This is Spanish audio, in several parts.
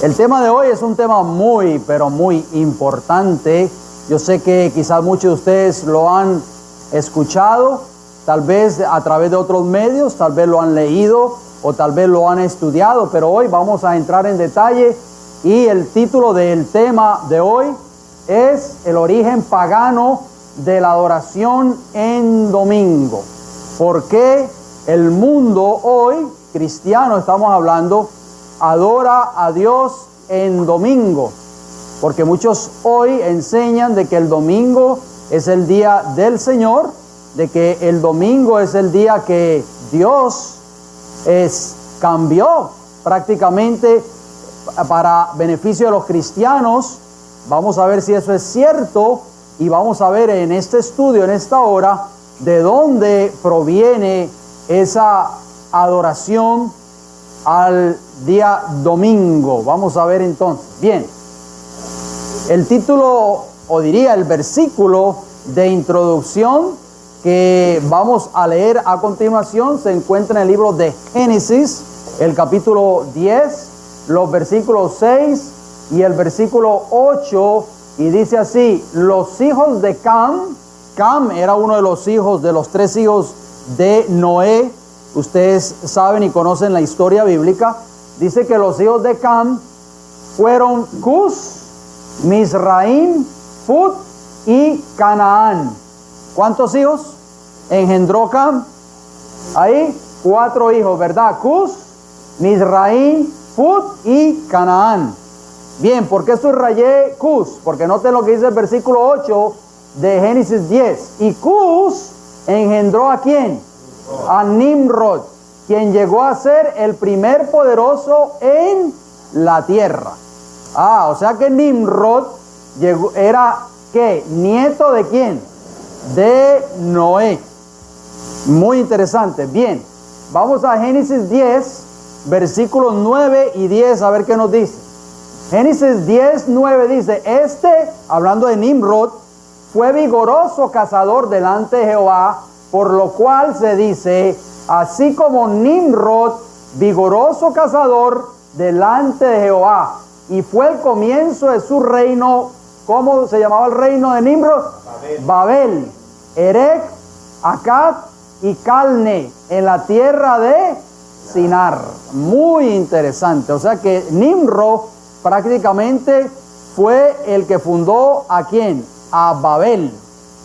El tema de hoy es un tema muy, pero muy importante. Yo sé que quizás muchos de ustedes lo han escuchado, tal vez a través de otros medios, tal vez lo han leído o tal vez lo han estudiado, pero hoy vamos a entrar en detalle y el título del tema de hoy es el origen pagano de la adoración en domingo. ¿Por qué el mundo hoy, cristiano estamos hablando, adora a Dios en domingo? Porque muchos hoy enseñan de que el domingo es el día del Señor, de que el domingo es el día que Dios cambió prácticamente para beneficio de los cristianos. Vamos a ver si eso es cierto y vamos a ver en este estudio, en esta hora, de dónde proviene esa adoración al día domingo. Vamos a ver entonces. Bien, el título, o diría el versículo de introducción que vamos a leer a continuación se encuentra en el libro de Génesis, el capítulo 10, los versículos 6 y el versículo 8, y dice así: los hijos de Cam. Cam era uno de los hijos, de los 3 hijos de Noé. Ustedes saben y conocen la historia bíblica. Dice que los hijos de Cam fueron Cus, Mizraim, Fut y Canaán. ¿Cuántos hijos engendró Cam? Ahí 4 hijos, ¿verdad? Cus, Mizraim, Fut y Canaán. Bien, ¿por qué subrayé Cus? Porque noten lo que dice el versículo 8 de Génesis 10. Y Cus engendró ¿a quién? A Nimrod, quien llegó a ser el primer poderoso en la tierra. O sea que Nimrod era ¿qué? Nieto de ¿quién? De Noé. Muy interesante. Bien, vamos a Génesis 10, versículos 9 y 10, a ver qué nos dice. Génesis 10, 9 dice: hablando de Nimrod, fue vigoroso cazador delante de Jehová, por lo cual se dice, así como Nimrod, vigoroso cazador delante de Jehová. Y fue el comienzo de su reino. ¿Cómo se llamaba el reino de Nimrod? Babel, Erech, Akkad y Calne, en la tierra de Sinar. Muy interesante. O sea que Nimrod prácticamente fue el que fundó ¿a quién? A Babel.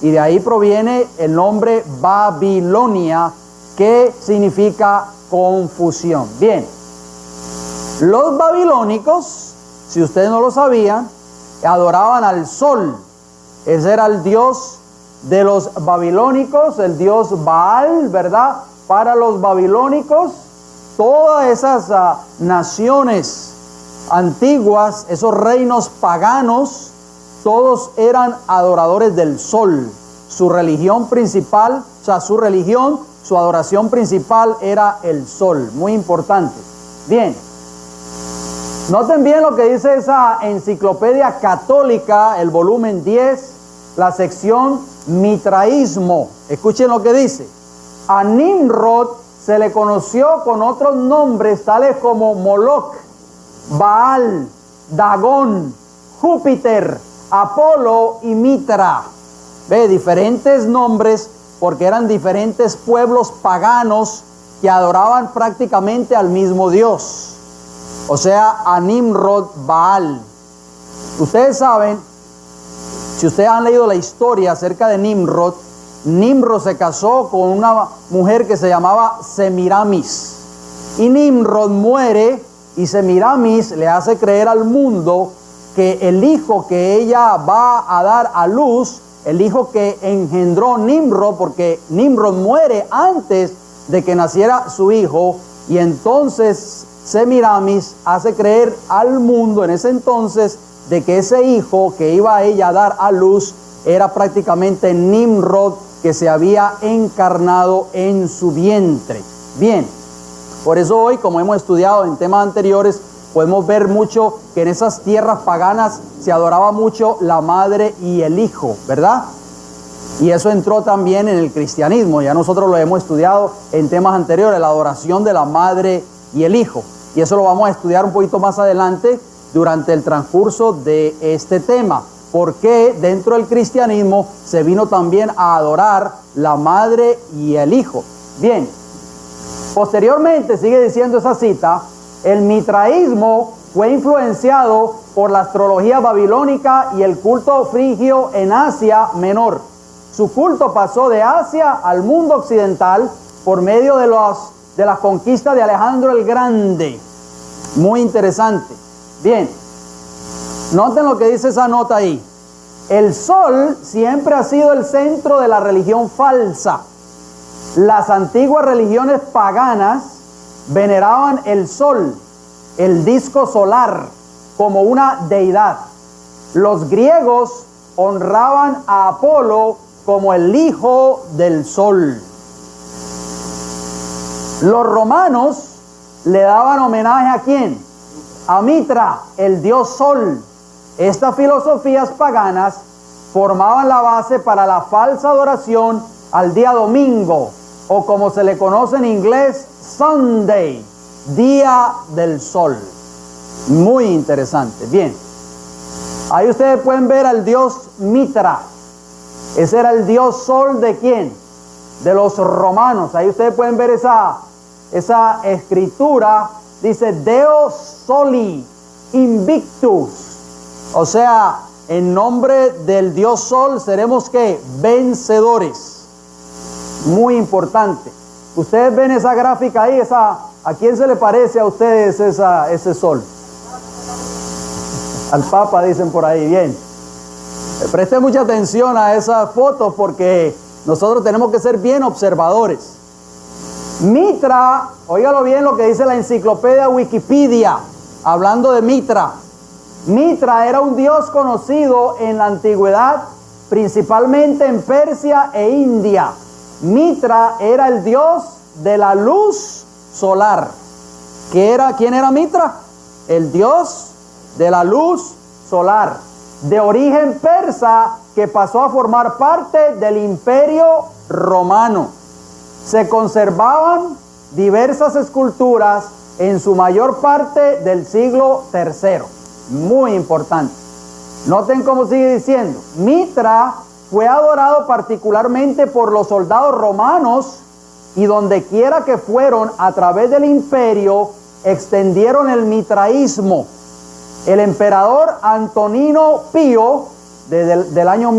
Y de ahí proviene el nombre Babilonia, que significa confusión. Bien, los babilónicos, si ustedes no lo sabían, adoraban al sol. Ese era el dios de los babilónicos, el dios Baal, ¿verdad? Para los babilónicos, todas esas naciones antiguas, esos reinos paganos, todos eran adoradores del sol. Su religión principal, su adoración principal era el sol. Muy importante. Bien, noten bien lo que dice esa enciclopedia católica, el volumen 10, la sección Mitraísmo. Escuchen lo que dice: a Nimrod se le conoció con otros nombres tales como Moloch, Baal, Dagón, Júpiter, Apolo y Mitra. Ve, diferentes nombres porque eran diferentes pueblos paganos que adoraban prácticamente al mismo Dios. O sea, a Nimrod, Baal. Ustedes saben, si ustedes han leído la historia acerca de Nimrod, Nimrod se casó con una mujer que se llamaba Semiramis. Y Nimrod muere y Semiramis le hace creer al mundo que el hijo que ella va a dar a luz, el hijo que engendró Nimrod, porque Nimrod muere antes de que naciera su hijo, y entonces Semiramis hace creer al mundo en ese entonces de que ese hijo que iba a ella a dar a luz era prácticamente Nimrod, que se había encarnado en su vientre. Bien, por eso hoy, como hemos estudiado en temas anteriores, podemos ver mucho que en esas tierras paganas se adoraba mucho la madre y el hijo, ¿verdad? Y eso entró también en el cristianismo. Ya nosotros lo hemos estudiado en temas anteriores, la adoración de la madre y el hijo. Y eso lo vamos a estudiar un poquito más adelante. durante el transcurso de este tema. Porque dentro del cristianismo se vino también a adorar la madre y el hijo. Bien, posteriormente, sigue diciendo esa cita, el mitraísmo fue influenciado por la astrología babilónica y el culto frigio en Asia Menor. Su culto pasó de Asia al mundo occidental por medio de las conquistas de Alejandro el Grande. Muy interesante. Bien, noten lo que dice esa nota ahí. El sol siempre ha sido el centro de la religión falsa. Las antiguas religiones paganas veneraban el sol, el disco solar, como una deidad. Los griegos honraban a Apolo como el hijo del sol. Los romanos le daban homenaje ¿a quién? A Mitra, el dios sol. Estas filosofías paganas formaban la base para la falsa adoración al día domingo, o como se le conoce en inglés, Sunday, día del sol. Muy interesante. Bien, ahí ustedes pueden ver al dios Mitra. Ese era el dios sol ¿de quién? De los romanos. Ahí ustedes pueden ver esa escritura. Dice Deo Soli Invictus. O sea, en nombre del dios sol seremos ¿qué? Vencedores. Muy importante. Ustedes ven esa gráfica ahí, ¿a quién se le parece a ustedes ese sol? Al Papa, dicen por ahí. Bien. Preste mucha atención a esas fotos porque nosotros tenemos que ser bien observadores. Mitra, óigalo bien lo que dice la enciclopedia Wikipedia, hablando de Mitra. Mitra era un dios conocido en la antigüedad, principalmente en Persia e India. Mitra era el dios de la luz solar. ¿Quién era Mitra? El dios de la luz solar, de origen persa, que pasó a formar parte del Imperio Romano. Se conservaban diversas esculturas, en su mayor parte del siglo III. Muy importante. Noten cómo sigue diciendo. Mitra fue adorado particularmente por los soldados romanos, y donde quiera que fueron a través del imperio, extendieron el mitraísmo. El emperador Antonino Pío, del año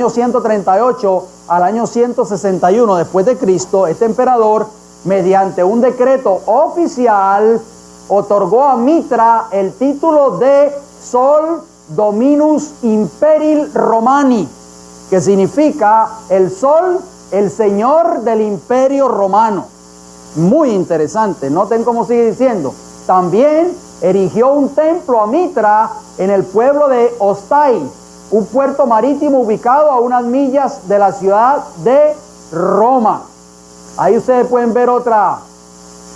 138 al año 161 después de Cristo, este emperador, mediante un decreto oficial, otorgó a Mitra el título de Sol Dominus Imperil Romani, que significa el sol, el señor del imperio romano. Muy interesante. Noten cómo sigue diciendo. También erigió un templo a Mitra en el pueblo de Ostai, un puerto marítimo ubicado a unas millas de la ciudad de Roma. Ahí ustedes pueden ver otra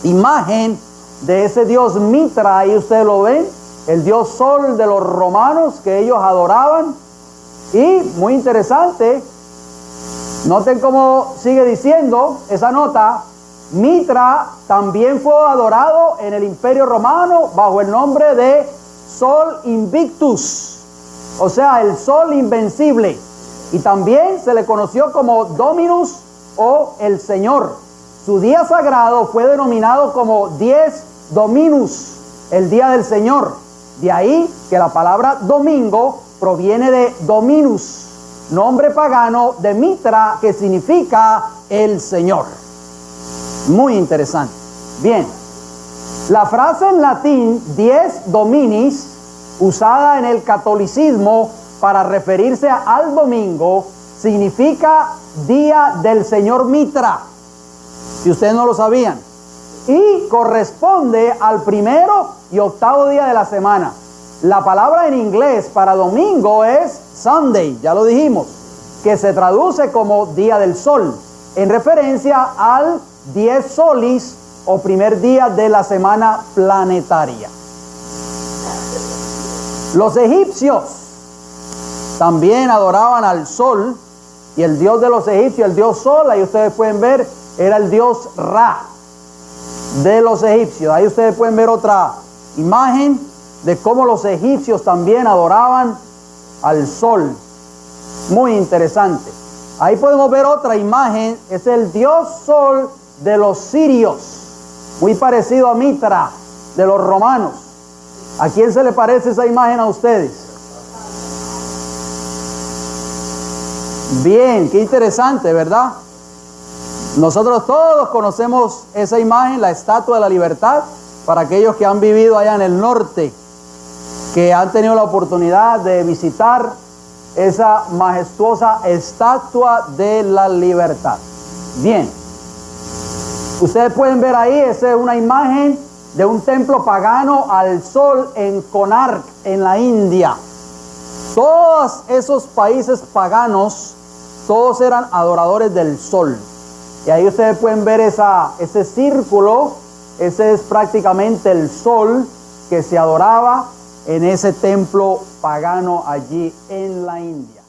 imagen de ese dios Mitra. Ahí ustedes lo ven, el dios sol de los romanos que ellos adoraban. Y muy interesante, noten cómo sigue diciendo esa nota. Mitra también fue adorado en el Imperio Romano bajo el nombre de Sol Invictus, o sea, el sol invencible. Y también se le conoció como Dominus, o el Señor. Su día sagrado fue denominado como Dies Dominus, el día del Señor. De ahí que la palabra domingo proviene de Dominus, nombre pagano de Mitra, que significa el Señor. Muy interesante. Bien, la frase en latín Dies Dominis, usada en el catolicismo para referirse al domingo, significa día del Señor Mitra, si ustedes no lo sabían, y corresponde al primero y octavo día de la semana. La palabra en inglés para domingo es Sunday, ya lo dijimos, que se traduce como día del sol, en referencia al Dies Solis, o primer día de la semana planetaria. Los egipcios también adoraban al sol, y el dios de los egipcios, el dios sol, ahí ustedes pueden ver, era el dios Ra de los egipcios. Ahí ustedes pueden ver otra imagen de cómo los egipcios también adoraban al sol. Muy interesante. Ahí podemos ver otra imagen, es el dios sol de los sirios, muy parecido a Mitra de los romanos. ¿A quién se le parece esa imagen a ustedes? Bien, qué interesante, ¿verdad? Nosotros todos conocemos esa imagen, la Estatua de la Libertad, para aquellos que han vivido allá en el norte, que han tenido la oportunidad de visitar esa majestuosa Estatua de la Libertad. Bien, ustedes pueden ver ahí, esa es una imagen de un templo pagano al sol en Konark, en la India. Todos esos países paganos, todos eran adoradores del sol. Y ahí ustedes pueden ver ese círculo, ese es prácticamente el sol que se adoraba en ese templo pagano allí en la India.